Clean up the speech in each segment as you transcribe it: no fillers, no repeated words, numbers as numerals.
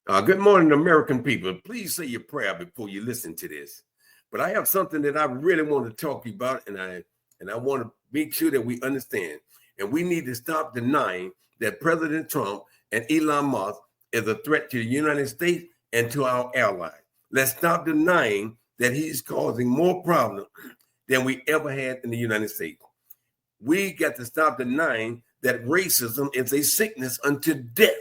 Good morning, American people. Please say your prayer before you listen to this. But I have something that I really want to talk to you about, and I want to make sure that we understand. And we need to stop denying that President Trump and Elon Musk is a threat to the United States and to our allies. Let's stop denying that he's causing more problems than we ever had in the United States. We got to stop denying that racism is a sickness unto death.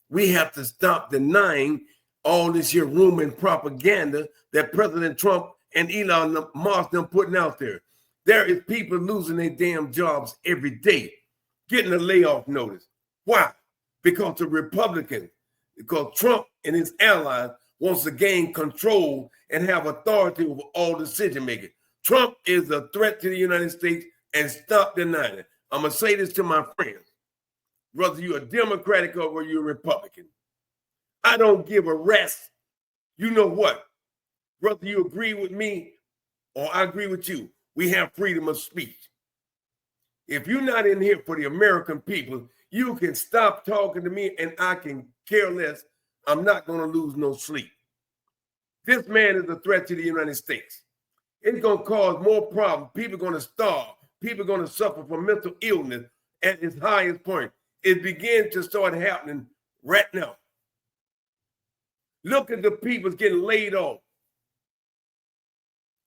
We have to stop denying all this here rumor and propaganda that President Trump and Elon Musk are putting out there. There is people losing their damn jobs every day, getting a layoff notice. Why? Because the Republicans, because Trump and his allies wants to gain control and have authority over all decision making. Trump is a threat to the United States, and stop denying it. I'm going to say this to my friends. Whether you're a Democratic or you're a Republican, I don't give a rest. You know what? Whether you agree with me or I agree with you, we have freedom of speech. If you're not in here for the American people, you can stop talking to me and I can care less. I'm not going to lose no sleep. This man is a threat to the United States. It's going to cause more problems. People are going to starve. People are going to suffer from mental illness at its highest point. It begins to start happening right now. Look at the people getting laid off.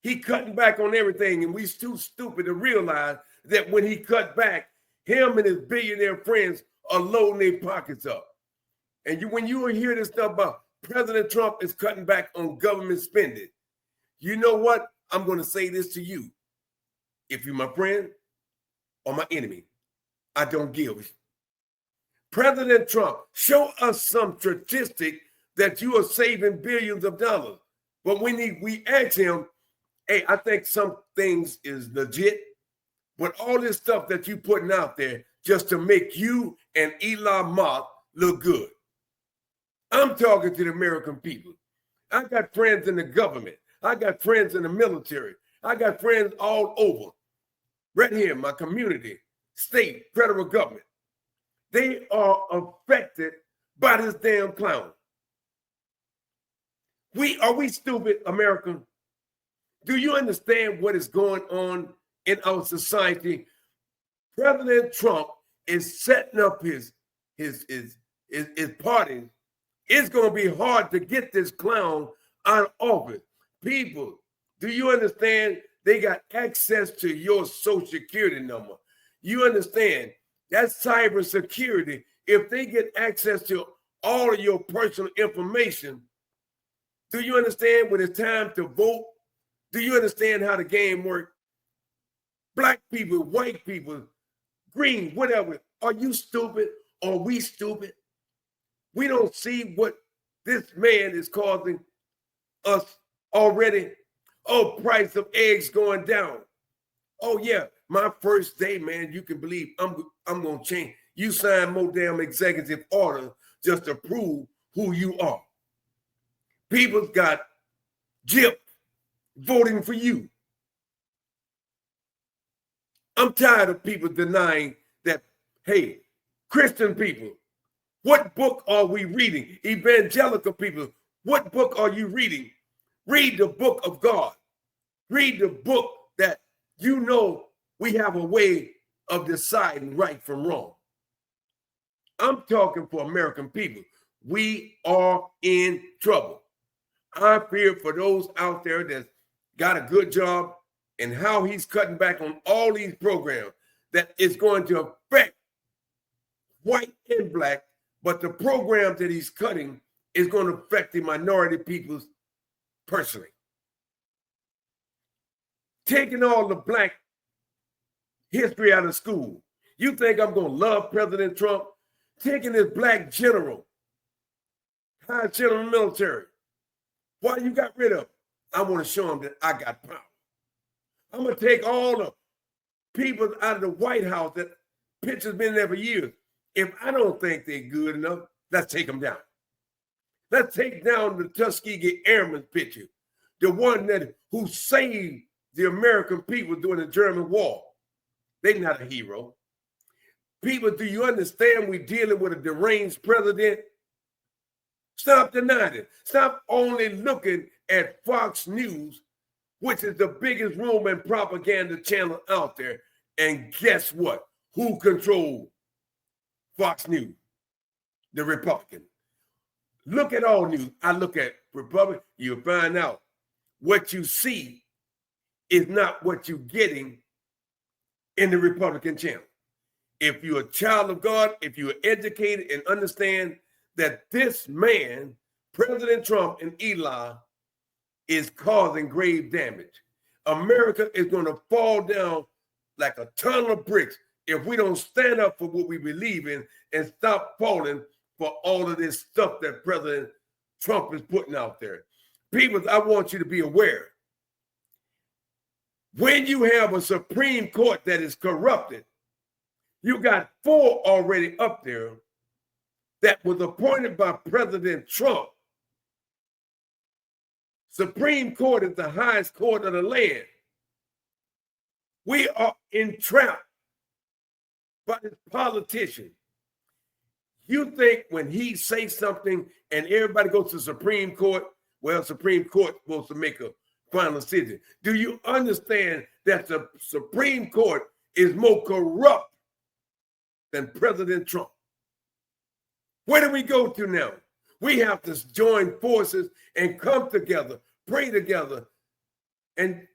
He cutting back on everything, and we too stupid to realize that when he cut back, him and his billionaire friends are loading their pockets up. And when you hear this stuff about President Trump is cutting back on government spending, you know what? I'm going to say this to you. If you're my friend or my enemy, I don't give. President Trump, show us some statistic that you are saving billions of dollars. But when we ask him, hey, I think some things is legit, but all this stuff that you putting out there just to make you and Elon Musk look good. I'm talking to the American people. I got friends in the government. I got friends in the military. I got friends all over. Right here, my community, state, federal government. They are affected by this damn clown. Are we stupid, America? Do you understand what is going on in our society? President Trump is setting up his party. It's going to be hard to get this clown out of office. People, do you understand? They got access to your social security number. You understand? That's cybersecurity. If they get access to all of your personal information, do you understand when it's time to vote? Do you understand how the game works? Black people, white people, green, whatever. Are you stupid? Are we stupid? We don't see what this man is causing us already. Oh, price of eggs going down. Oh, yeah. My first day, man, you can believe I'm going to change. You sign more damn executive orders just to prove who you are. People got gypped voting for you. I'm tired of people denying that, hey, Christian people, what book are we reading? Evangelical people, what book are you reading? Read the book of God. Read the book that you know we have a way of deciding right from wrong. I'm talking for American people. We are in trouble. I fear for those out there that got a good job and how he's cutting back on all these programs that is going to affect white and black, but the programs that he's cutting is going to affect the minority peoples personally. Taking all the black history out of school. You think I'm going to love President Trump? Taking this black general, high general military. Why you got rid of him? I want to show him that I got power. I'm going to take all the people out of the White House that pictures been there for years. If I don't think they're good enough, let's take them down. Let's take down the Tuskegee Airmen picture, the one who saved the American people during the German war. They're not a hero. People, do you understand we're dealing with a deranged president? Stop denying it. Stop only looking at Fox News, which is the biggest rumor and propaganda channel out there. And guess what? Who controls Fox News? The Republican. Look at all news. I look at Republican. You'll find out what you see is not what you're getting in the Republican channel. If you're a child of God, if you're educated and understand that this man, President Trump and Eli, is causing grave damage. America is going to fall down like a ton of bricks if we don't stand up for what we believe in and stop falling for all of this stuff that President Trump is putting out there. People, I want you to be aware. When you have a Supreme Court that is corrupted, you got 4 already up there that was appointed by President Trump. Supreme Court is the highest court of the land. We are entrapped by this politician. You think when he says something and everybody goes to the Supreme Court, well, Supreme Court is supposed to make a final decision. Do you understand that the Supreme Court is more corrupt than President Trump? Where do we go to now? We have to join forces and come together, pray together, and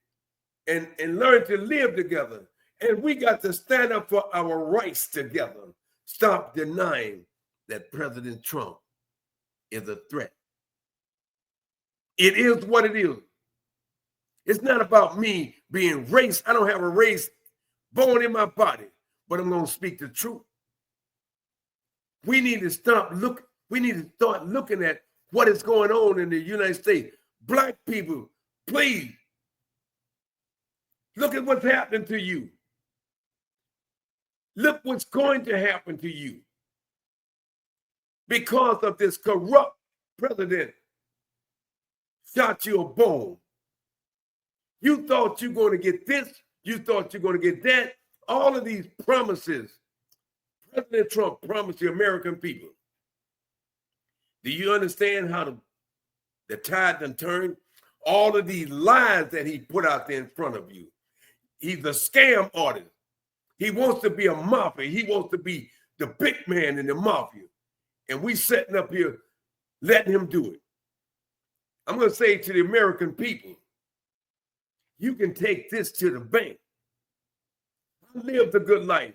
learn to live together. And we got to stand up for our rights together. Stop denying that President Trump is a threat. It is what it is. It's not about me being race. I don't have a race born in my body, but I'm going to speak the truth. We need to start looking at what is going on in the United States. Black people, please, look at what's happening to you. Look what's going to happen to you because of this corrupt president shot you a bone. You thought you were going to get this. You thought you were going to get that. All of these promises President Trump promised the American people. Do you understand how the tide done turned? All of these lies that he put out there in front of you. He's a scam artist. He wants to be a mafia. He wants to be the big man in the mafia. And we sitting up here letting him do it. I'm going to say to the American people, you can take this to the bank. I lived a good life.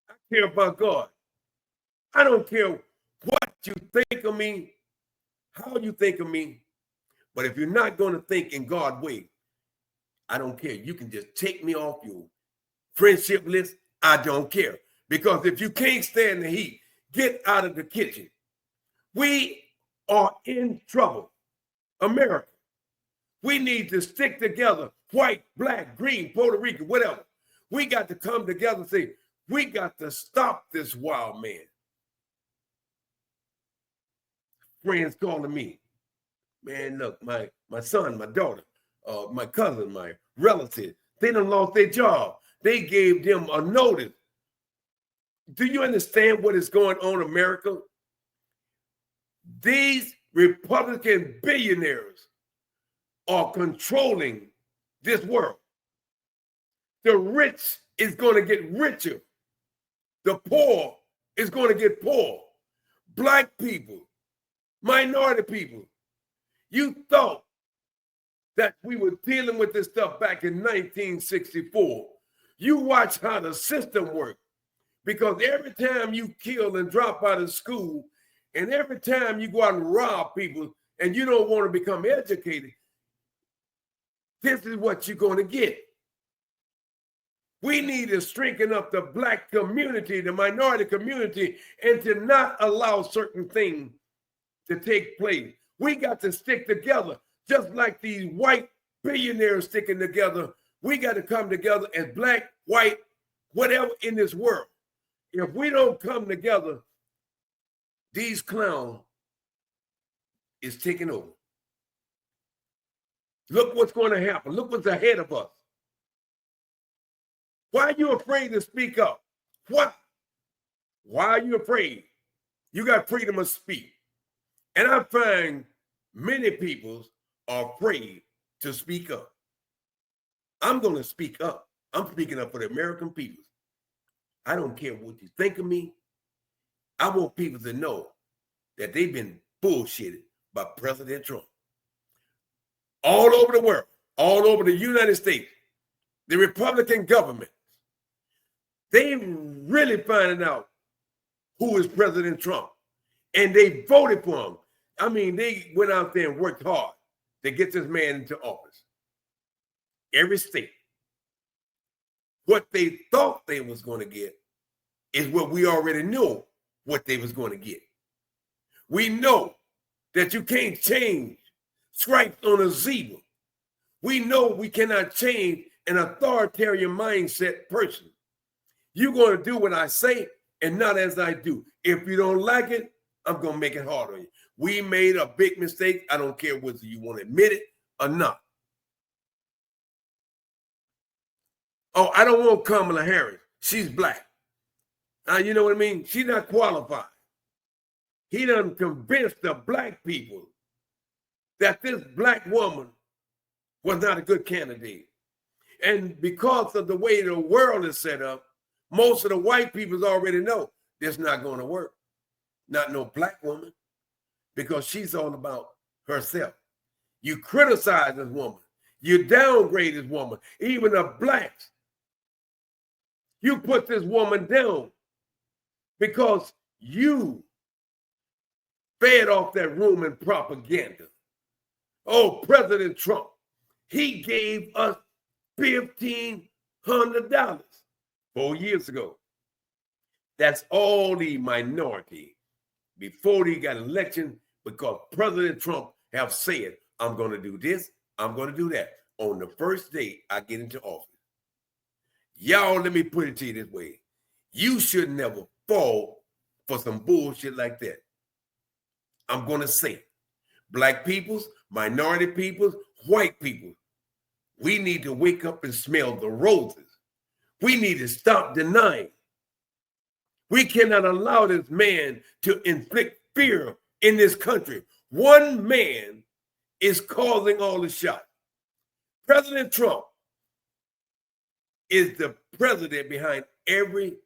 I care about God. I don't care what you think of me, how you think of me. But if you're not going to think in God's way, I don't care. You can just take me off your friendship list. I don't care. Because if you can't stand the heat, get out of the kitchen. We are in trouble. America. We need to stick together. White, black, green, Puerto Rican, whatever. We got to come together and say, we got to stop this wild man. Friends calling me. Man, look, my son, my daughter, my cousin, my relative, they done lost their job. They gave them a notice. Do you understand what is going on in America? These Republican billionaires are controlling this world. The rich is going to get richer. The poor is going to get poor. Black people, minority people. You thought that we were dealing with this stuff back in 1964. You watch how the system works. Because every time you kill and drop out of school, and every time you go out and rob people, and you don't want to become educated, this is what you're going to get. We need to strengthen up the black community, the minority community, and to not allow certain things to take place. We got to stick together, just like these white billionaires sticking together. We got to come together as black, white, whatever in this world. If we don't come together, these clowns is taking over. Look what's going to happen. Look what's ahead of us. Why are you afraid to speak up? What? Why are you afraid? You got freedom of speech. And I find many people are afraid to speak up. I'm going to speak up. I'm speaking up for the American people. I don't care what you think of me. I want people to know that they've been bullshitted by President Trump. All over the world, all over the United States, the Republican government, they really finding out who is President Trump. And they voted for him. I mean, they went out there and worked hard to get this man into office. Every state. What they thought they was going to get is what we already knew what they was going to get. We know that you can't change stripes on a zebra. We know we cannot change an authoritarian mindset person. You're going to do what I say and not as I do. If you don't like it, I'm going to make it hard on you. We made a big mistake. I don't care whether you want to admit it or not. Oh, I don't want Kamala Harris. She's black. You know what I mean? She's not qualified. He done convinced the black people that this black woman was not a good candidate. And because of the way the world is set up, most of the white people already know this not going to work. Not no black woman, because she's all about herself. You criticize this woman. You downgrade this woman. Even the blacks. You put this woman down because you fed off that Roman propaganda. Oh, President Trump, he gave us $1,500 4 years ago. That's all the minority before he got elected, because President Trump have said, I'm going to do this, I'm going to do that on the first day I get into office. Y'all, let me put it to you this way. You should never fall for some bullshit like that. I'm going to say it. Black peoples, minority peoples, white people, we need to wake up and smell the roses. We need to stop denying. We cannot allow this man to inflict fear in this country. One man is causing all the shots. President Trump is the president behind every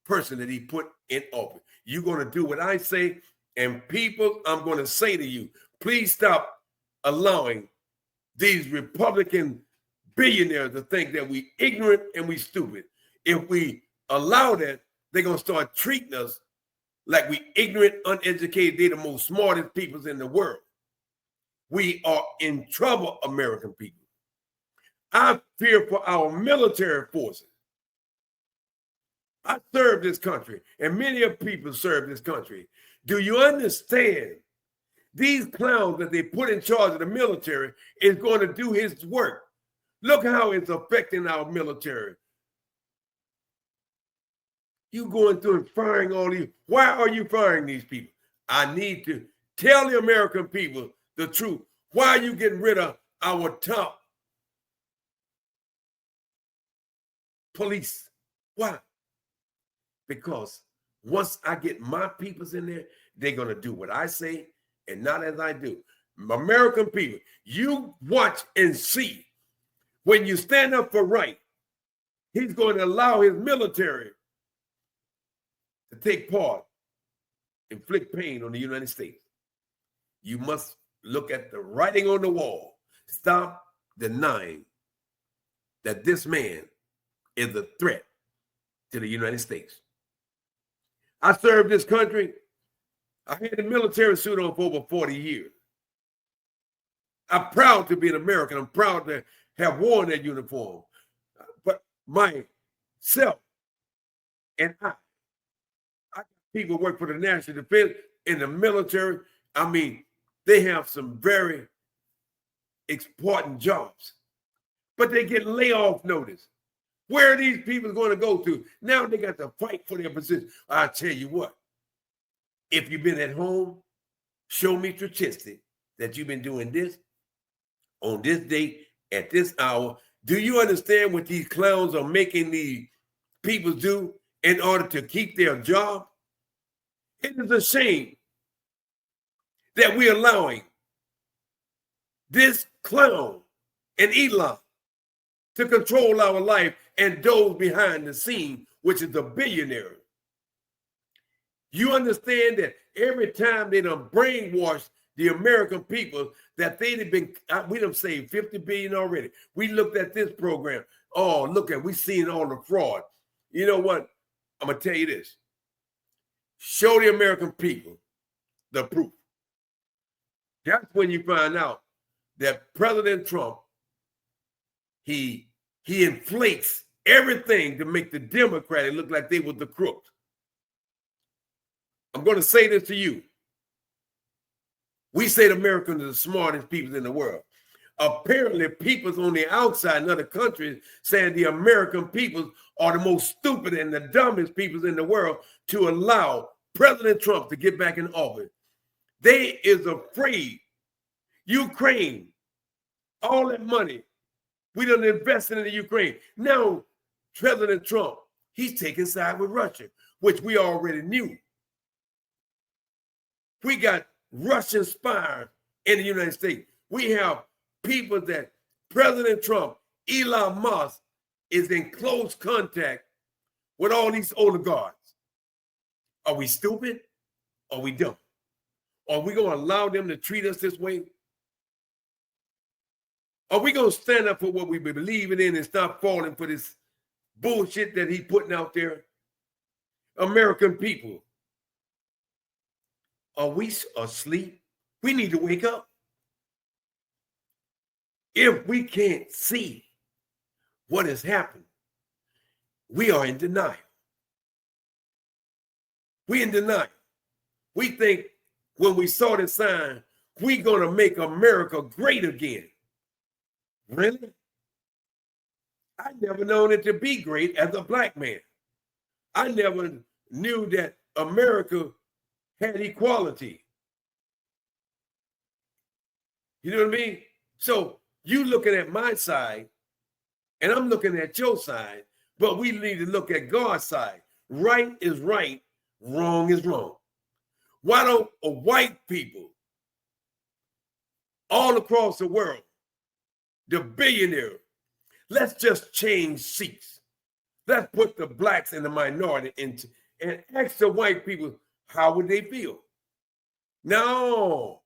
person that he put in office. You're going to do what I say, and people, I'm going to say to you, please stop allowing these Republican billionaires to think that we ignorant and we stupid. If we allow that, they're going to start treating us like we ignorant, uneducated. They're the most smartest people in the world. We are in trouble, American people. I fear for our military forces. I serve this country, and many of people serve this country. Do you understand? These clowns that they put in charge of the military is going to do his work. Look how it's affecting our military. You going through and firing all these. Why are you firing these people? I need to tell the American people the truth. Why are you getting rid of our top police? Why? Because once I get my peoples in there, they're going to do what I say and not as I do. American people, you watch and see. When you stand up for right, he's going to allow his military to take part, inflict pain on the United States. You must look at the writing on the wall. Stop denying that this man is a threat to the United States. I served this country. I had a military suit on for over 40 years. I'm proud to be an American. I'm proud to have worn that uniform. But myself and I got people who work for the national defense in the military. I mean, they have some very important jobs, but they get layoff notice. Where are these people going to go to? Now they got to fight for their position. I'll tell you what, if you've been at home, show me statistic that you've been doing this on this date at this hour. Do you understand what these clowns are making these people do in order to keep their job? It is a shame that we're allowing this clown and Elon to control our life and those behind the scene, which is the billionaire. You understand that every time they done brainwashed the American people that they've been, we done saved 50 billion already. We looked at this program. Oh, look at, we seen all the fraud. You know what? I'm gonna tell you this. Show the American people the proof. That's when you find out that President Trump, he inflates everything to make the Democrats look like they were the crooks. I'm going to say this to you. We say the Americans are the smartest people in the world. Apparently, peoples on the outside in other countries saying the American peoples are the most stupid and the dumbest peoples in the world to allow President Trump to get back in office. They is afraid. Ukraine, all that money, we done invested in the Ukraine. Now, President Trump, he's taking side with Russia, which we already knew. We got Russian spies in the United States. We have people that President Trump, Elon Musk, is in close contact with all these oligarchs. Are we stupid? Are we dumb? Are we going to allow them to treat us this way? Are we going to stand up for what we believe in and stop falling for this bullshit that he's putting out there? American people, are we asleep? We need to wake up. If we can't see what has happened, we are in denial. We're in denial. We think when we saw the sign, we're going to make America great again. Really? I never known it to be great as a black man. I never knew that America had equality. You know what I mean? So you looking at my side, and I'm looking at your side, but we need to look at God's side. Right is right, wrong is wrong. Why don't white people all across the world, the billionaire, let's just change seats. Let's put the blacks and the minority into, and ask the white people, how would they feel? No,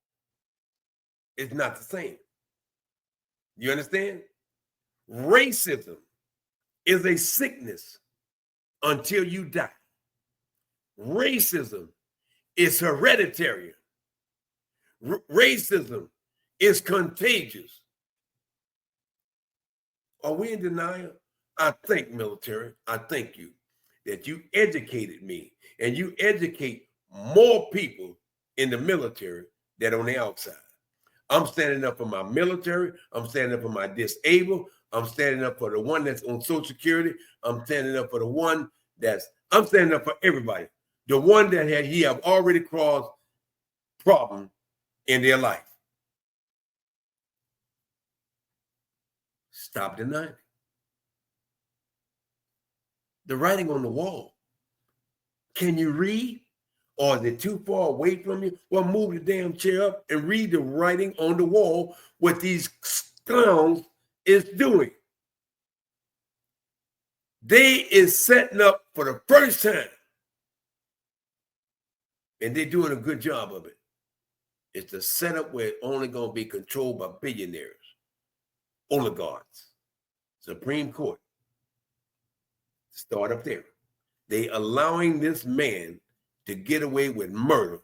it's not the same. You understand? Racism is a sickness until you die. Racism is hereditary. Racism is contagious. Are we in denial? I thank military. I thank you that you educated me and you educate more people in the military than on the outside. I'm standing up for my military. I'm standing up for my disabled. I'm standing up for the one that's on Social Security. I'm standing up for the one I'm standing up for everybody. The one that he have already caused problem in their life. Stop denying it. The writing on the wall. Can you read? Or is it too far away from you? Well, move the damn chair up and read the writing on the wall, what these clowns is doing. They is setting up for the first time. And they're doing a good job of it. It's a setup where it's only going to be controlled by billionaires, oligarchs, Supreme Court. Start up there. They allowing this man to get away with murder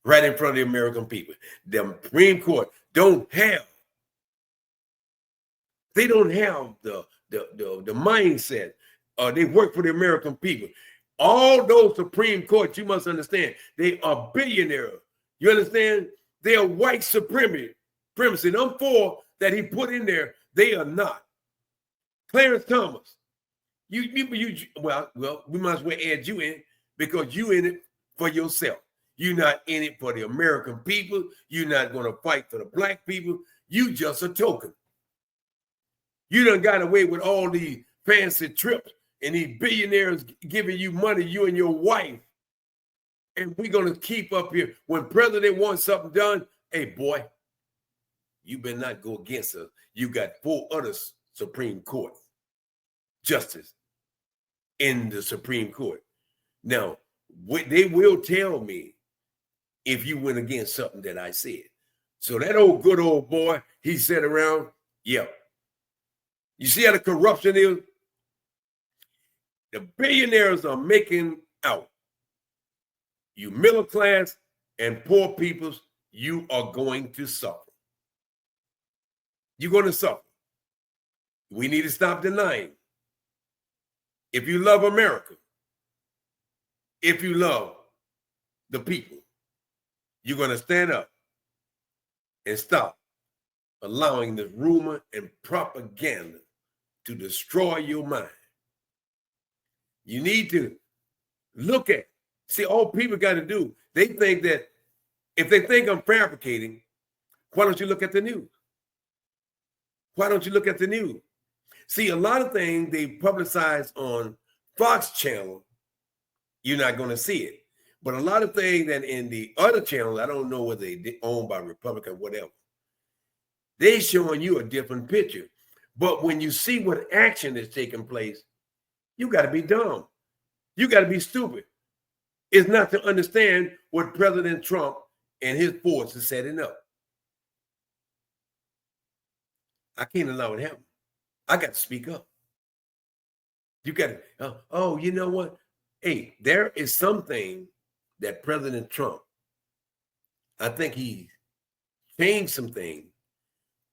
right in front of the American people. The Supreme Court don't have the mindset. They work for the American people. All those Supreme Courts, you must understand, they are billionaires. You understand? They are white supremacy. Them four that he put in there, they are not. Clarence Thomas, well, we might as well add you in because you in it for yourself. You're not in it for the American people. You're not going to fight for the black people. You just a token. You done got away with all these fancy trips and these billionaires giving you money, you and your wife, And we're going to keep up here. When president wants something done, hey, boy, you better not go against us. You got 4 other Supreme Court justices in the Supreme Court. Now, they will tell me if you went against something that I said. So that good old boy, he sat around, yeah. You see how the corruption is? The billionaires are making out. You middle class and poor peoples, you are going to suffer. You're going to suffer. We need to stop denying. If you love America, if you love the people, you're going to stand up and stop allowing the rumor and propaganda to destroy your mind. You need to look at, see, all people got to do, they think that if they think I'm fabricating, why don't you look at the news? Why don't you look at the news? See, a lot of things they publicize on Fox channel, you're not going to see it. But a lot of things that in the other channels, I don't know whether they owned by Republican or whatever, they showing you a different picture. But when you see what action is taking place, you got to be dumb. You got to be stupid. It's not to understand what President Trump and his force is setting up. I can't allow it to happen. I got to speak up. You got to, you know what? Hey, there is something that President Trump, I think he changed some things,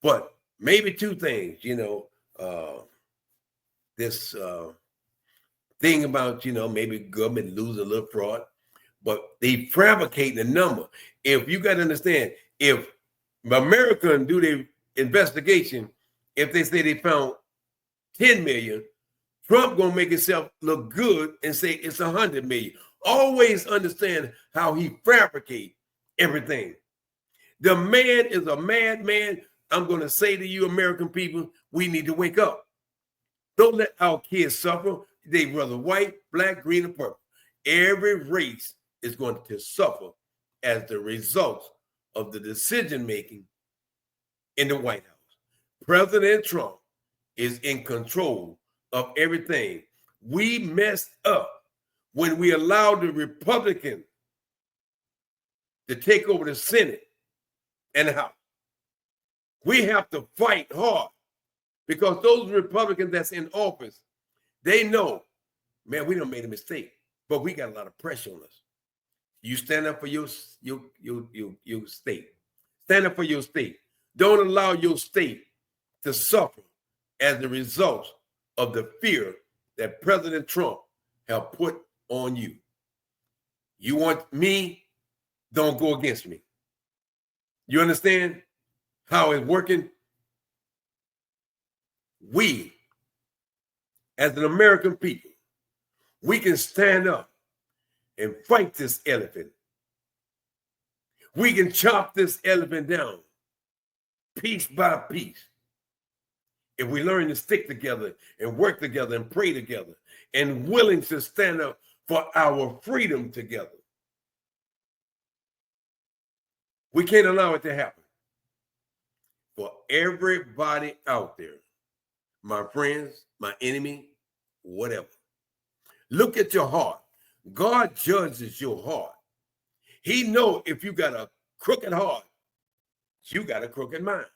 but maybe 2 things, this thing about, maybe government lose a little fraud, but they fabricate the number. If you got to understand, if America do their investigation, if they say they found 10 million, Trump gonna make himself look good and say it's 100 million. Always understand how he fabricate everything. The man is a madman. I'm gonna say to you, American people, we need to wake up. Don't let our kids suffer. They whether white, black, green, or purple. Every race is going to suffer as the result of the decision making in the White House. President Trump is in control of everything. We messed up when we allowed the Republicans to take over the Senate and the House. We have to fight hard because those Republicans that's in office, they know, man, we done made a mistake, but we got a lot of pressure on us. You stand up for your state. Stand up for your state. Don't allow your state to suffer as a result of the fear that President Trump have put on you. You want me? Don't go against me. You understand how it's working? We, as an American people, we can stand up and fight this elephant. We can chop this elephant down piece by piece. If we learn to stick together and work together and pray together and willing to stand up for our freedom together, we can't allow it to happen. For everybody out there, my friends, my enemy, whatever, look at your heart. God judges your heart. He knows if you got a crooked heart, you got a crooked mind.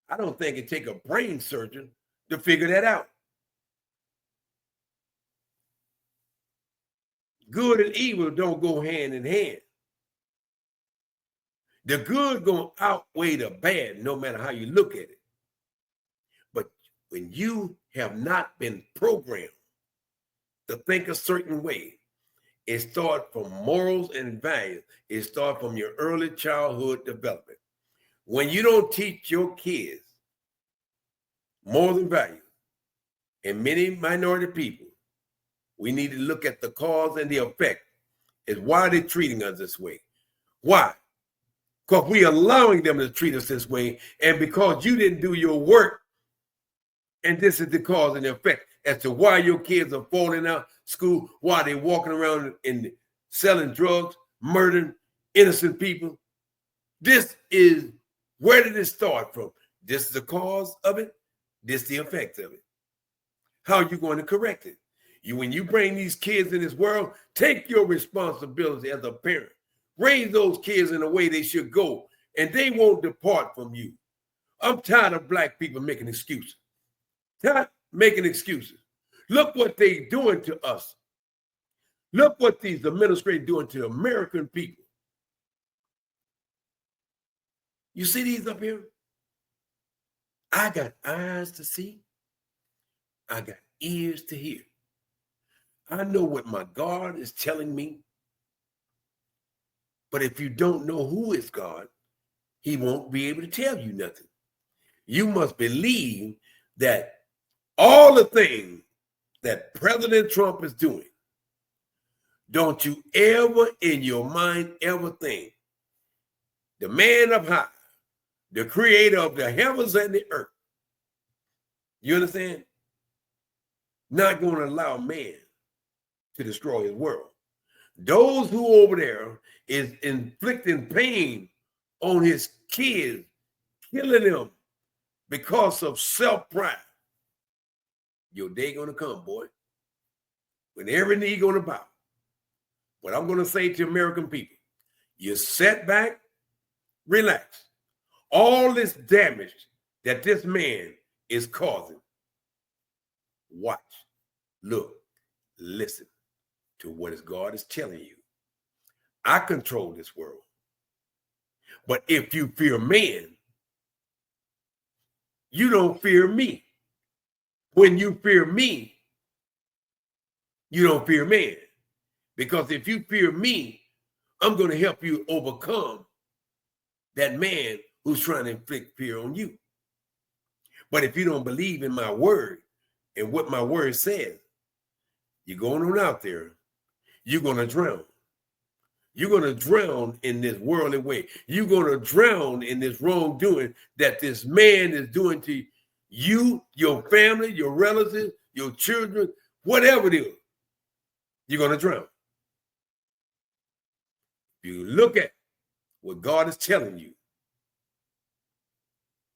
I don't think it take a brain surgeon to figure that out. Good and evil don't go hand in hand. The good gonna outweigh the bad, no matter how you look at it. But when you have not been programmed to think a certain way, it starts from morals and values. It starts from your early childhood development. When you don't teach your kids morals and values, and many minority people, we need to look at the cause and the effect. Is why they're treating us this way. Why? Because we're allowing them to treat us this way, and because you didn't do your work, and this is the cause and the effect as to why your kids are falling out of school, why they're walking around in selling drugs, murdering innocent people. This is, where did it start from? This is the cause of it. This is the effect of it. How are you going to correct it? When you bring these kids in this world, take your responsibility as a parent. Raise those kids in the way they should go, and they won't depart from you. I'm tired of black people making excuses. Tired making excuses. Look what they're doing to us. Look what these administrators doing to American people. You see these up here? I got eyes to see. I got ears to hear. I know what my God is telling me. But if you don't know who is God, he won't be able to tell you nothing. You must believe that all the things that President Trump is doing, don't you ever in your mind ever think the man up high, the creator of the heavens and the earth, you understand? Not going to allow man to destroy his world. Those who over there is inflicting pain on his kids, killing them because of self-pride. Your day gonna come, boy, when every knee gonna bow. What I'm gonna say to American people, you sit back, relax. All this damage that this man is causing, watch, look, listen to what God is telling you. I control this world. But if you fear man, you don't fear me. When you fear me, you don't fear man. Because if you fear me, I'm going to help you overcome that man who's trying to inflict fear on you. But if you don't believe in my word and what my word says, you're going on out there, you're going to drown. You're going to drown in this worldly way. You're going to drown in this wrongdoing that this man is doing to you, your family, your relatives, your children, whatever it is. You're going to drown. You look at what God is telling you,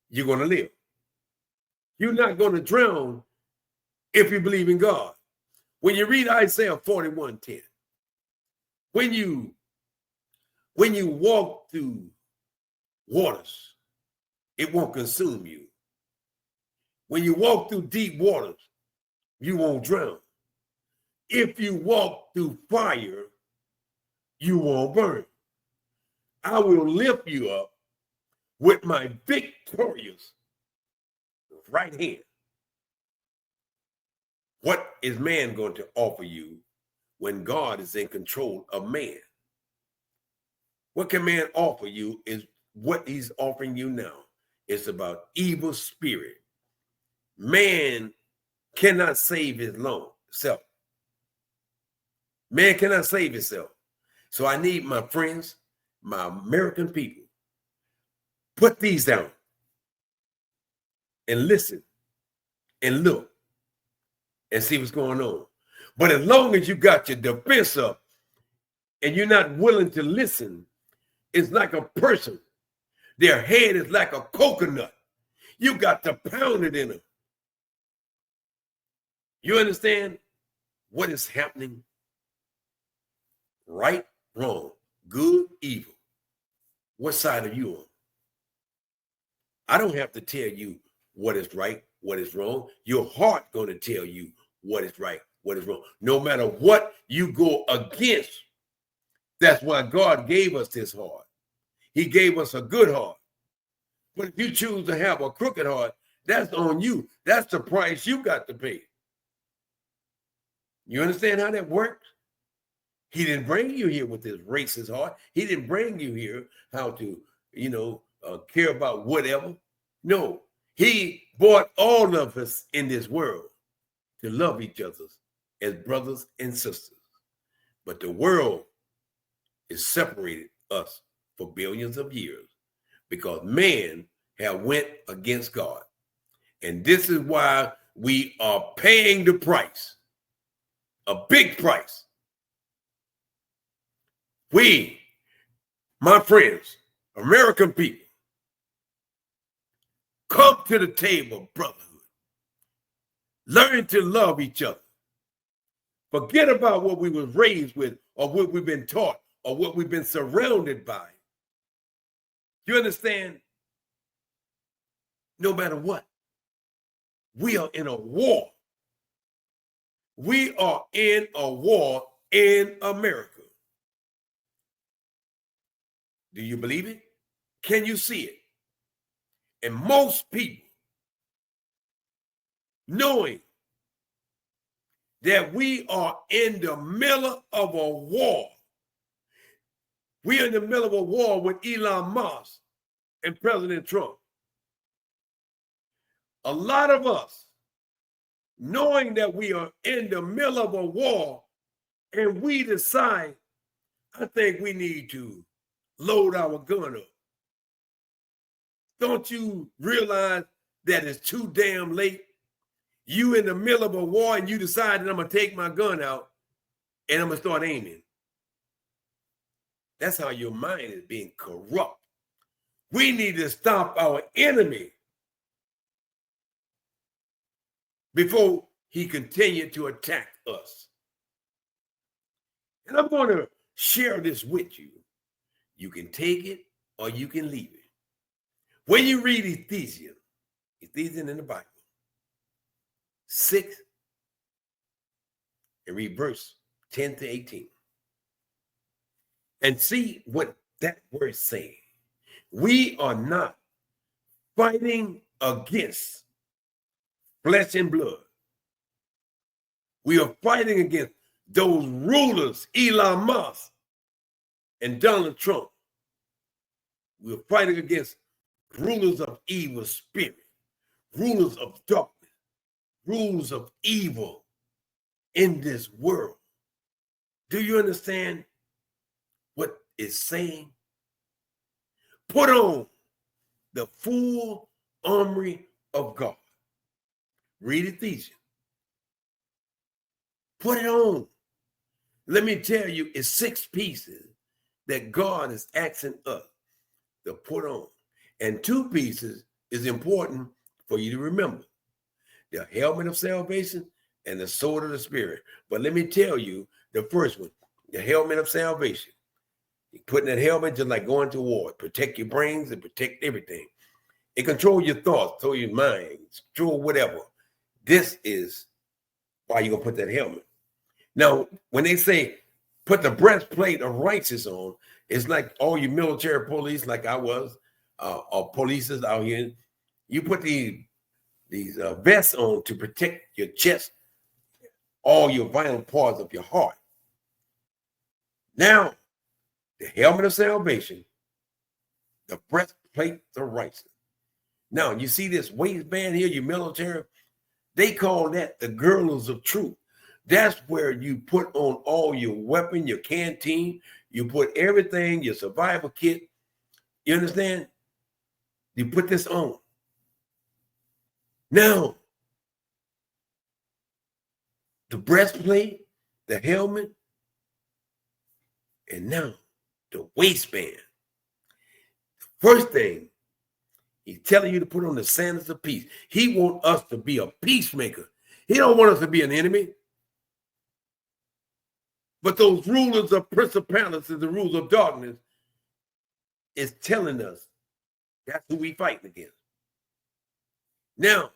you're going to live. You're not going to drown if you believe in God. When you read Isaiah 41:10, when you walk through waters, it won't consume you. When you walk through deep waters, you won't drown. If you walk through fire, you won't burn. I will lift you up with my victorious right hand. What is man going to offer you when God is in control of man? What can man offer you is what he's offering you now. It's about evil spirit. Man cannot save his own self. Man cannot save himself. So I need my friends, my American people, put these down and listen and look and see what's going on. But as long as you got your defense up and you're not willing to listen, it's like a person. Their head is like a coconut. You got to pound it in them. You understand what is happening? Right, wrong, good, evil. What side are you on? I don't have to tell you what is right, what is wrong. Your heart going to tell you what is right, what is wrong. No matter what you go against, that's why God gave us this heart. He gave us a good heart. But if you choose to have a crooked heart, that's on you. That's the price you got to pay. You understand how that works? He didn't bring you here with this racist heart. He didn't bring you here how to, care about whatever. No, he brought all of us in this world to love each other as brothers and sisters. But the world has separated us for billions of years because man have went against God. And this is why we are paying the price, a big price. We, my friends, American people, come to the table, brotherhood. Learn to love each other. Forget about what we was raised with or what we've been taught or what we've been surrounded by. You understand? No matter what, we are in a war. We are in a war in America. Do you believe it? Can you see it? And most people, knowing that we are in the middle of a war. We are in the middle of a war with Elon Musk and President Trump. A lot of us, knowing that we are in the middle of a war, and we decide, I think we need to load our gun up. Don't you realize that it's too damn late? You in the middle of a war and you decide that I'm going to take my gun out and I'm going to start aiming. That's how your mind is being corrupt. We need to stop our enemy before he continued to attack us. And I'm going to share this with you. You can take it or you can leave it. When you read Ephesians in the Bible, 6, and read verse 10 to 18. And see what that word is saying. We are not fighting against flesh and blood. We are fighting against those rulers, Elon Musk and Donald Trump. We are fighting against rulers of evil spirit, rulers of darkness, rulers of evil in this world. Do you understand what it's saying? Put on the full armory of God. Read Ephesians. Put it on. Let me tell you, it's 6 pieces that God is asking us to put on. And 2 pieces is important for you to remember. The helmet of salvation and the sword of the Spirit. But let me tell you, the first one, the helmet of salvation. You're putting that helmet just like going to war. Protect your brains and protect everything. It controls your thoughts, control your mind, control whatever. This is why you're going to put that helmet. Now, when they say put the breastplate of righteousness on, it's like all you military police, like I was, or polices out here. You put these vests on to protect your chest, all your vital parts of your heart. Now, the helmet of salvation, the breastplate of righteousness. Now, you see this waistband here, your military, they call that the girdles of truth. That's where you put on all your weapon, your canteen, you put everything, your survival kit. You understand? You put this on. Now, the breastplate, the helmet, and now the waistband. First thing, he's telling you to put on the sandals of peace. He wants us to be a peacemaker. He don't want us to be an enemy. But those rulers of principalities, the rulers of darkness, is telling us that's who we fighting against. Now,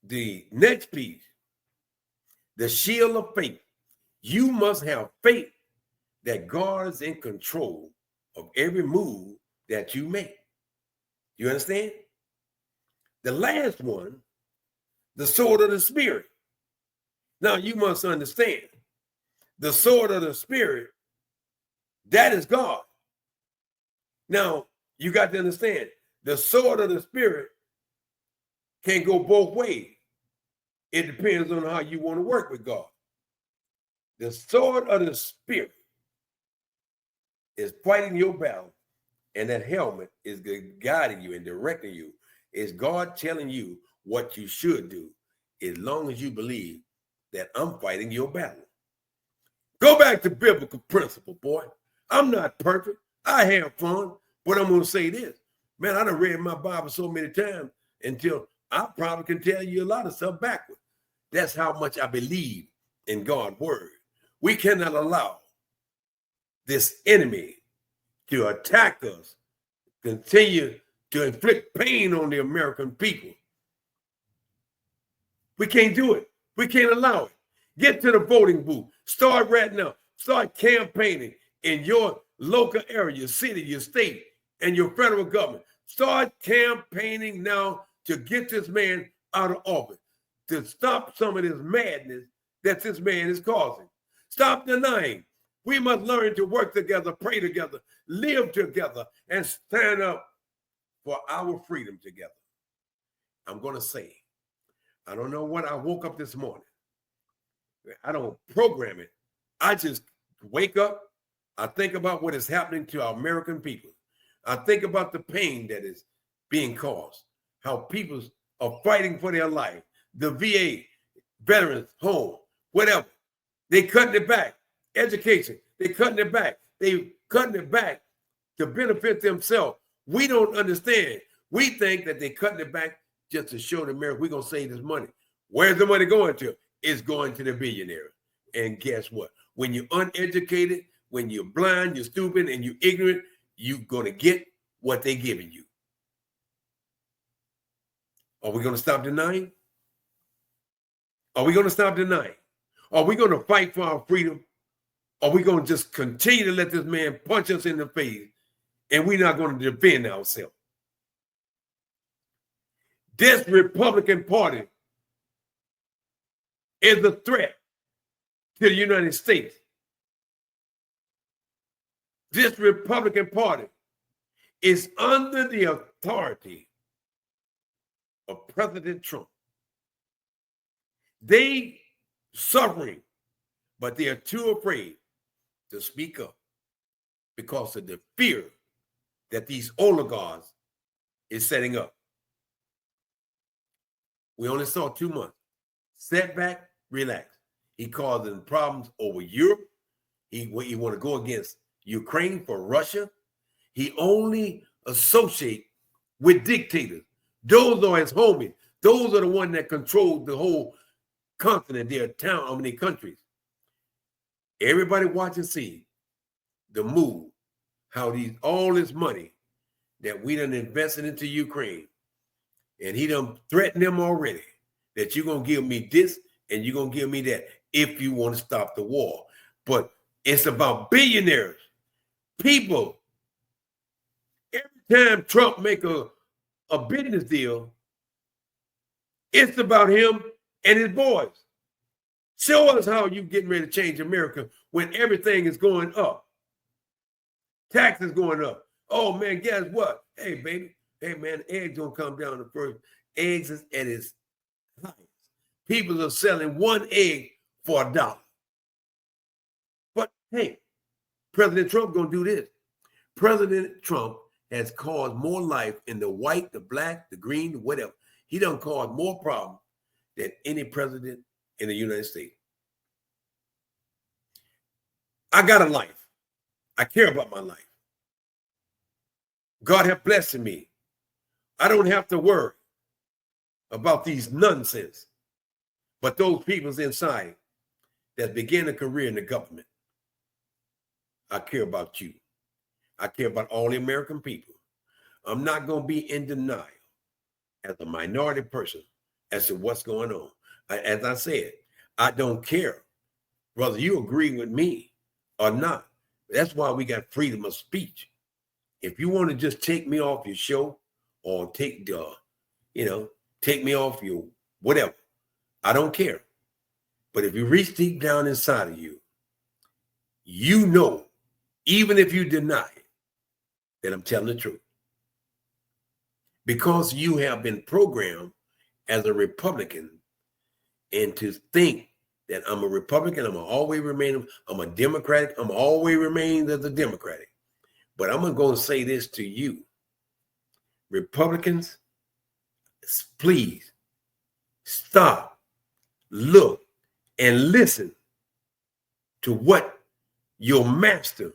the next piece, the shield of faith. You must have faith that God is in control of every move that you make. You understand? The last one, the sword of the Spirit. Now, you must understand, the sword of the Spirit, that is God. Now, you got to understand, the sword of the Spirit can go both ways. It depends on how you want to work with God. The sword of the Spirit is fighting your battle, and that helmet is guiding you and directing you. It's God telling you what you should do, as long as you believe that I'm fighting your battle. Go back to biblical principle, boy. I'm not perfect. I have fun, but I'm going to say this. Man, I done read my Bible so many times until I probably can tell you a lot of stuff backwards. That's how much I believe in God's word. We cannot allow this enemy to attack us, continue to inflict pain on the American people. We can't do it. We can't allow it. Get to the voting booth. Start right now. Start campaigning in your local area, your city, your state, and your federal government. Start campaigning now to get this man out of office, to stop some of this madness that this man is causing. Stop denying. We must learn to work together, pray together, live together, and stand up for our freedom together. I'm going to say, I don't know what I woke up this morning. I don't program it. I just wake up. I think about what is happening to our American people. I think about the pain that is being caused, how people are fighting for their life, the VA, veterans, home, whatever. They cutting it back. Education, they cutting it back. They cutting it back to benefit themselves. We don't understand. We think that they cutting it back just to show the America we're going to save this money. Where's the money going to? It's going to the billionaire. And guess what? When you're uneducated, when you're blind, you're stupid, and you're ignorant, you're going to get what they're giving you. Are we going to stop denying? Are we going to stop denying? Are we going to fight for our freedom? Are we going to just continue to let this man punch us in the face and we're not going to defend ourselves? This Republican Party is a threat to the United States. This Republican Party is under the authority of President Trump. They suffering, but they are too afraid to speak up because of the fear that these oligarchs is setting up. We only saw 2 months. Setback, relax. He causing problems over Europe. He want to go against Ukraine for Russia. He only associate with dictators. Those are his homies. Those are the ones that control the whole continent, their town, how many countries. Everybody watch and see the move, how all this money that we done invested into Ukraine, and he done threatened them already that you're going to give me this and you're going to give me that if you want to stop the war. But it's about billionaires, people. Every time Trump make a business deal, it's about him and his boys. Show us how you getting ready to change America when everything is going up. Taxes going up. Oh, man, guess what? Hey, baby. Hey, man, eggs don't come down the first. Eggs is at its highest. People are selling one egg for $1. But, hey, President Trump going to do this. President Trump has caused more life in the white, the black, the green, whatever. He done caused more problems than any president in the United States. I got a life. I care about my life. God have blessed me. I don't have to worry about these nonsense. But those people's inside that begin a career in the government, I care about you. I care about all the American people. I'm not going to be in denial as a minority person as to what's going on. As I said, I don't care whether you agree with me or not. That's why we got freedom of speech. If you want to just take me off your show or take me off your whatever, I don't care. But if you reach deep down inside of you, you know, even if you deny it, that I'm telling the truth. Because you have been programmed as a Republican and to think that I'm a Republican, I'm always remain, I'm a Democratic, I'm always remain as a Democratic. But I'm going to say this to you. Republicans, please stop, look, and listen to what your master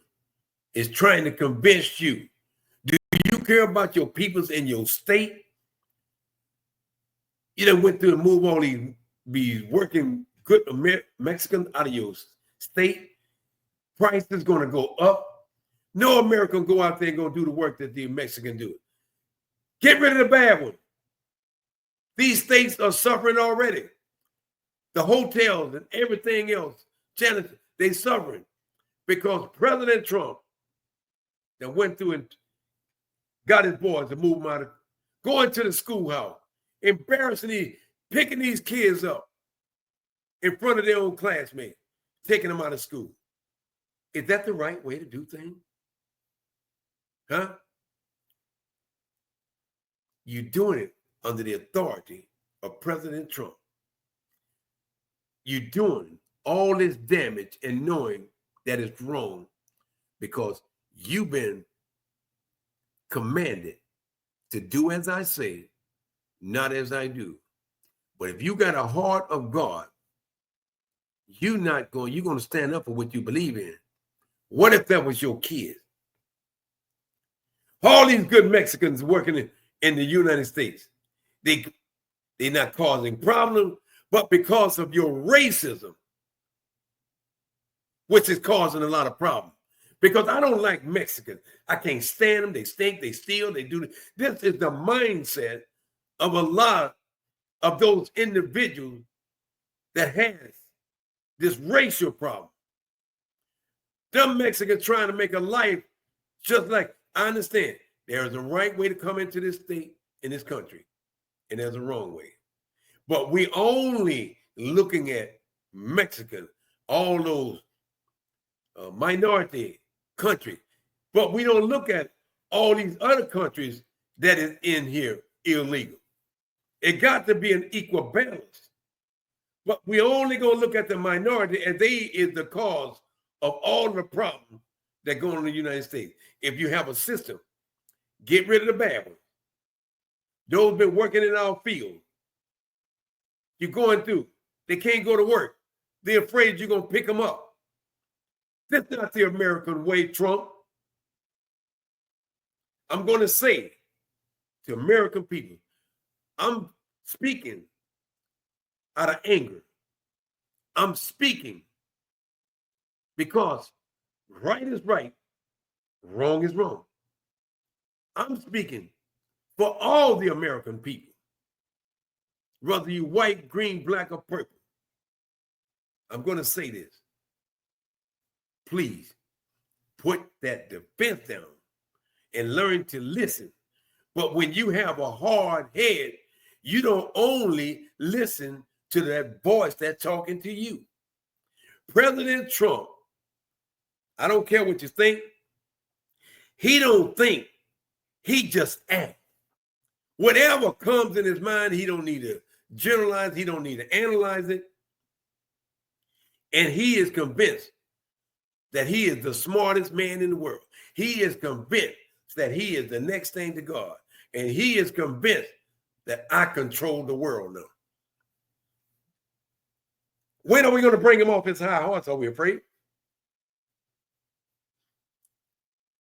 is trying to convince you? Do you care about your peoples in your state? You done went through and move all these working good Mexicans out of your state. Price is going to go up. No American go out there and go do the work that the Mexican do. Get rid of the bad one. These states are suffering already. The hotels and everything else, janitors, they suffering because President Trump that went through and got his boys to move them out of, going to the schoolhouse, embarrassing picking these kids up in front of their own classmates, taking them out of school. Is that the right way to do things? Huh? You're doing it under the authority of President Trump. You're doing all this damage and knowing that it's wrong because you've been commanded to do as I say, not as I do. But if you got a heart of God, you're going to stand up for what you believe in. What if that was your kid? All these good Mexicans working in the United States, they're not causing problems, but because of your racism, which is causing a lot of problems. Because I don't like Mexicans. I can't stand them. They stink, they steal, they do. This is the mindset of a lot of those individuals that has this racial problem. Them Mexicans trying to make a life just like, I understand there's a right way to come into this state, in this country, and there's a wrong way. But we only looking at Mexican, all those minority countries, but we don't look at all these other countries that is in here illegal. It got to be an equal balance. But we only gonna look at the minority, and they is the cause of all the problems that go on in the United States. If you have a system, get rid of the bad ones. Those been working in our field. You're going through. They can't go to work. They're afraid you're gonna pick them up. That's not the American way, Trump. I'm gonna say to American people, I'm speaking out of anger. I'm speaking because right is right, wrong is wrong. I'm speaking for all the American people, whether you white, green, black, or purple. I'm going to say this. Please put that defense down and learn to listen. But when you have a hard head, you don't only listen to that voice that's talking to you. President Trump, I don't care what you think, he don't think, he just acts. Whatever comes in his mind, he don't need to generalize, he don't need to analyze it. And he is convinced that he is the smartest man in the world. He is convinced that he is the next thing to God. And he is convinced that I control the world now. When are we going to bring him off his high horse? Are we afraid?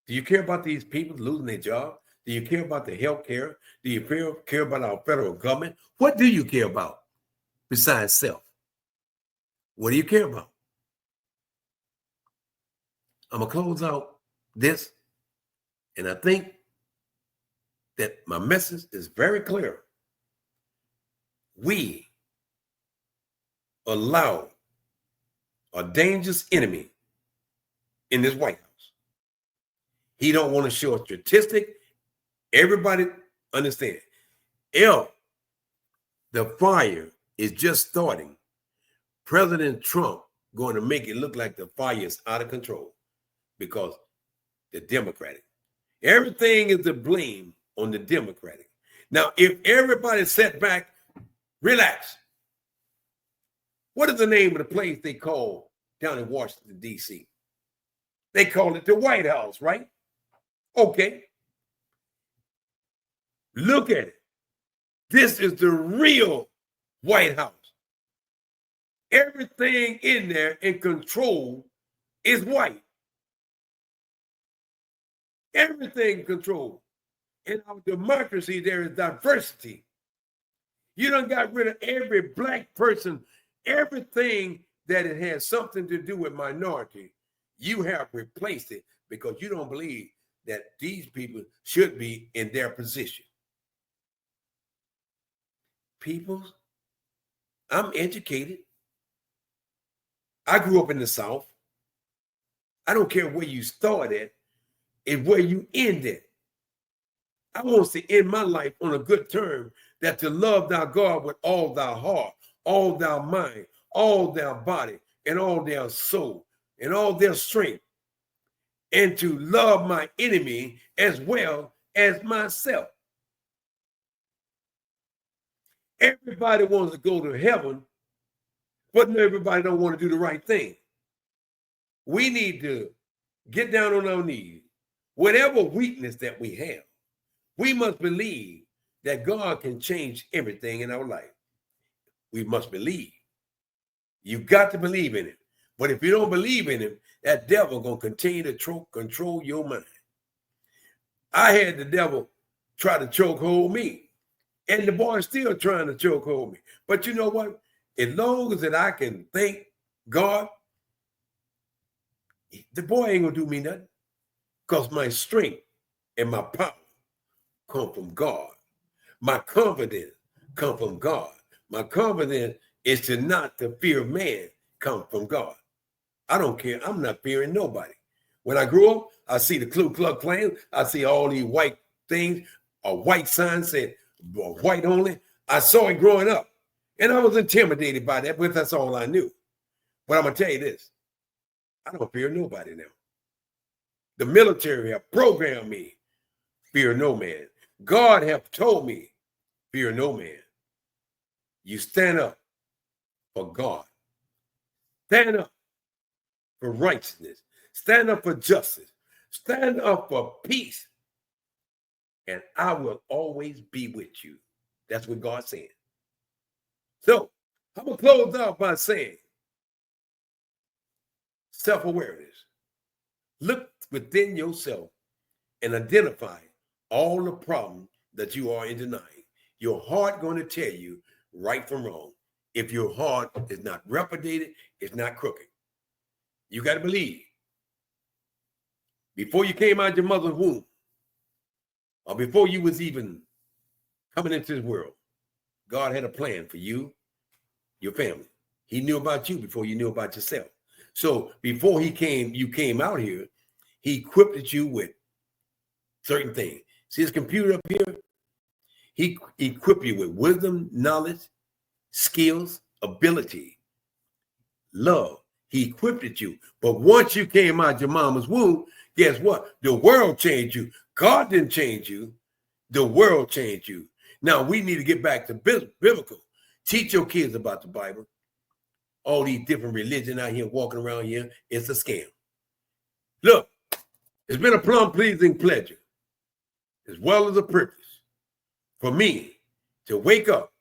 Do you care about these people losing their job? Do you care about the health care? Do you care about our federal government? What do you care about besides self? What do you care about? I'm going to close out this, and I think that my message is very clear. We allow a dangerous enemy in this White House. He don't want to show a statistic. Everybody understand. If the fire is just starting, President Trump going to make it look like the fire is out of control because the Democratic. Everything is the blame on the Democratic. Now, if everybody sat back, relax. What is the name of the place they call down in Washington, D.C.? They call it the White House, right? Okay. Look at it. This is the real White House. Everything in there in control is white. Everything controlled. In our democracy, there is diversity. You done got rid of every black person, everything that it has something to do with minority. You have replaced it because you don't believe that these people should be in their position. People, I'm educated. I grew up in the South. I don't care where you start at, it's where you end at. I want to end my life on a good term, that to love thy God with all thy heart, all thy mind, all their body, and all their soul, and all their strength, and to love my enemy as well as myself. Everybody wants to go to heaven, but everybody don't want to do the right thing. We need to get down on our knees. Whatever weakness that we have, we must believe that God can change everything in our life. We must believe. You've got to believe in it. But if you don't believe in him, that devil going to continue to control your mind. I had the devil try to chokehold me, and the boy's still trying to chokehold me. But you know what? As long as that I can thank God, the boy ain't going to do me nothing, because my strength and my power come from God. My confidence come from God. My confidence is to not to fear man, come from God. I don't care. I'm not fearing nobody. When I grew up, I see the Ku Klux Klan. I see all these white things, a white sign said white only. I saw it growing up, and I was intimidated by that, but that's all I knew. But I'm going to tell you this. I don't fear nobody now. The military have programmed me, fear no man. God have told me, fear no man. You stand up for God. Stand up for righteousness. Stand up for justice. Stand up for peace. And I will always be with you. That's what God said. So I'm going to close out by saying self-awareness. Look within yourself and identify all the problems that you are in denying. Your heart going to tell you right from wrong. If your heart is not reprobated, it's not crooked. You got to believe. Before you came out your mother's womb, or before you was even coming into this world, God had a plan for you, your family. He knew about you before you knew about yourself. So before you came out here, he equipped you with certain things. See this computer up here? He equipped you with wisdom, knowledge, skills, ability, love. He equipped you. But once you came out your mama's womb, guess what? The world changed you. God didn't change you. The world changed you. Now we need to get back to biblical. Teach your kids about the Bible. All these different religions out here walking around here, it's a scam. Look, it's been a plum-pleasing pleasure, as well as a privilege, for me to wake up,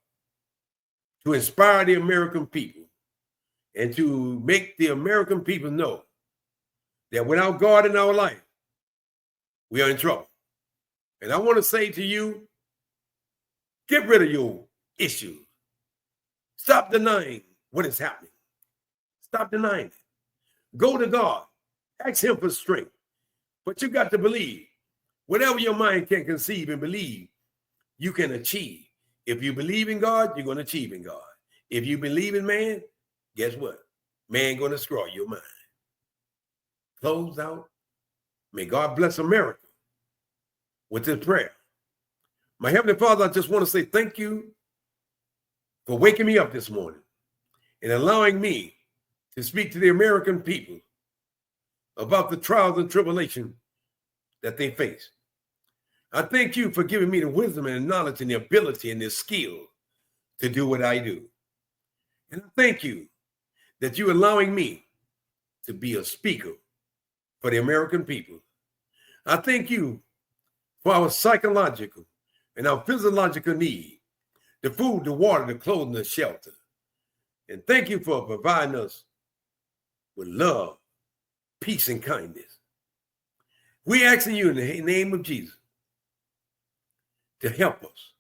to inspire the American people, and to make the American people know that without God in our life, we are in trouble. And I want to say to you, get rid of your issues. Stop denying what is happening. Stop denying it. Go to God. Ask him for strength. But you got to believe. Whatever your mind can conceive and believe, you can achieve. If you believe in God, you're going to achieve in God. If you believe in man, guess what? Man going to destroy your mind. Close out. May God bless America with this prayer. My Heavenly Father, I just want to say thank you for waking me up this morning and allowing me to speak to the American people about the trials and tribulation that they face. I thank you for giving me the wisdom and the knowledge and the ability and the skill to do what I do. And I thank you that you're allowing me to be a speaker for the American people. I thank you for our psychological and our physiological need, the food, the water, the clothing, the shelter. And thank you for providing us with love, peace and kindness. We asking you in the name of Jesus to help us.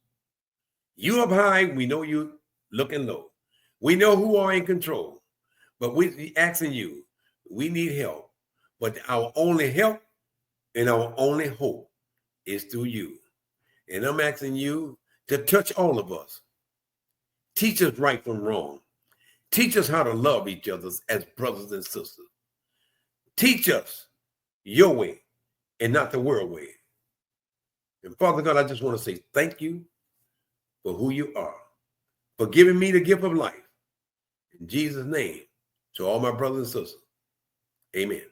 You up high, we know you looking low. We know who are in control, but we asking you, we need help. But our only help and our only hope is through you. And I'm asking you to touch all of us. Teach us right from wrong. Teach us how to love each other as brothers and sisters. Teach us your way and not the world way. And Father God, I just want to say thank you for who you are, for giving me the gift of life. In Jesus' name, to all my brothers and sisters, amen.